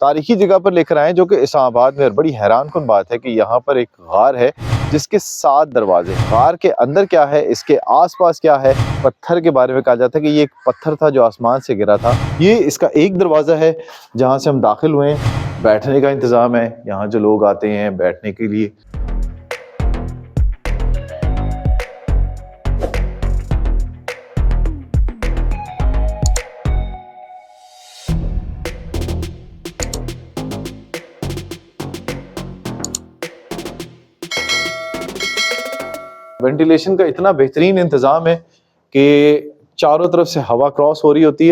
तारीखी जगह पर लेकर आए जो कि इस्लामाबाद में। बड़ी हैरानकुन बात है कि यहाँ पर एक गार है जिसके 7 दरवाजे। गार के अंदर क्या है, इसके आसपास क्या है। पत्थर के बारे में कहा जाता है कि ये एक पत्थर था जो आसमान से गिरा था। ये इसका एक दरवाज़ा है जहाँ से हम दाखिल हुए हैं। बैठने का इंतज़ाम है, यहाँ जो लोग आते हैं बैठने के लिए। वेंटिलेशन का इतना बेहतरीन इंतज़ाम है कि चारों तरफ से हवा क्रॉस हो रही होती है।